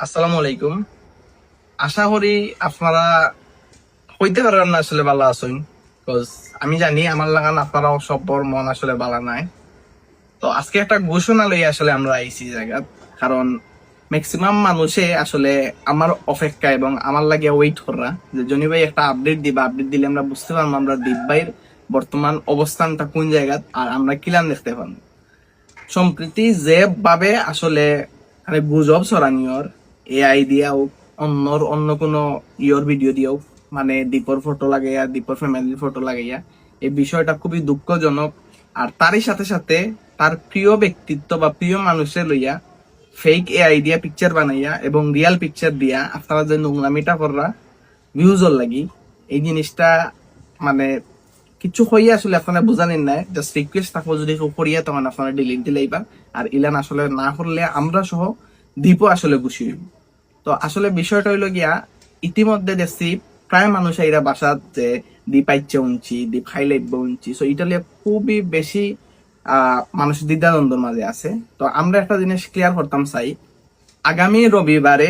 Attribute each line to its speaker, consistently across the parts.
Speaker 1: আসসালামু আলাইকুম। আশা করি আপনারা হইতে পারেন না আসলে ভালো আছেন। বিকজ আমি জানি আমার লাগান আপনারাও সব্বর মন আসলে ভালো নাই। তো আজকে একটা ঘোষণা লই আসলে আমরা আইছি জায়গা, কারণ ম্যাক্সিমাম মানুষে আসলে আমার অপেক্ষা এবং আমার লাগে ওয়েট করা যে জনি ভাই একটা আপডেট দিবা, আপডেট দিলে আমরা বুঝতে পারবো আমরা দীপ ভাইয়ের বর্তমান অবস্থানটা কোন জায়গা আর আমরা কিলান দেখতে পারবো। সম্প্রতি যে ভাবে আসলে মানে গুজব ছড়ানিওর এআই দিয়াও অন্য কোনো ভিডিও দিয়েও, মানে দীপর ফটো লাগাইয়া দীপর ফ্যামিলির ফটো লাগাইয়া, এই বিষয়টা খুবই দুঃখজনক। আর তারই সাথে সাথে তার প্রিয় ব্যক্তিত্ব বা প্রিয় মানুষের লইয়া ফেক এআই দিয়া পিকচার বানাইয়া এবং রিয়াল পিকচার দিয়া আপনারা যে নোংরামিটা কররা ভিউজর লাগি, এই জিনিসটা মানে কিছু হইয়া আসলে আপনারা বুঝানেন না। জাস্ট রিকোয়েস্ট থাকবো যদি কেউ করিয়া তখন আপনারা ডিলিট দিলেইবা। আর ইলান আসলে না করলে আমরা সহ দ্বীপও আসলে খুশি হইব। তো আসলে বিষয়টা হইলো গিয়া, ইতিমধ্যে দেখছি প্রায় মানুষ এরা বাসাত যে দ্বীপ আইচ্ছে উঞ্চি, দ্বীপ হাইলাইট উঞ্চি, সো ইটালিয়া খুবই বেশি মানুষ দ্বিধাদ্বন্দ্বের মাঝে আছে। তো আমরা একটা জিনিস ক্লিয়ার করতাম চাই, আগামী রবিবারে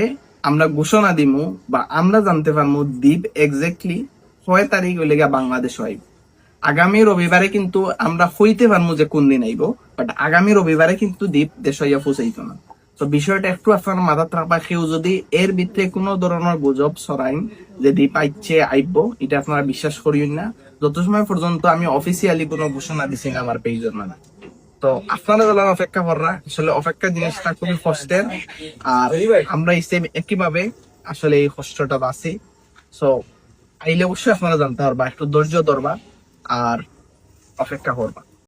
Speaker 1: আমরা ঘোষণা দিমু বা আমরা জানতে পারবো দ্বীপ এক্স্যাক্টলি 6 তারিখ হইলে গিয়া বাংলাদেশ হইব। আগামী রবিবারে কিন্তু আমরা হইতে পারবো যে কোন দিন আইব, বাট আগামী রবিবারে কিন্তু দ্বীপ দেশ হইয়া পৌঁছাইতো না। তো বিষয়টা একটু আপনার মাথা থাকবা, কেউ যদি এর ভিতরে কোনো ধরনের গুজব ছড়াইন যে দ্বীপ আইচ্ছে আইব, এটা আপনারা বিশ্বাস করিয়েন না যত সময় পর্যন্ত আমি অফিসিয়ালি কোনো ঘোষণা দিছি না আমার পেজের মানে। তো আপনারা যখন অপেক্ষা কররা, আসলে অপেক্ষা জিনিসটা খুবই কষ্টের। আর আমরা একইভাবে আসলে এই কষ্টটা বাঁচি। সো আইলে অবশ্যই আপনারা জানতে পারবা, একটু ধৈর্য ধরবা আর অপেক্ষা করবা।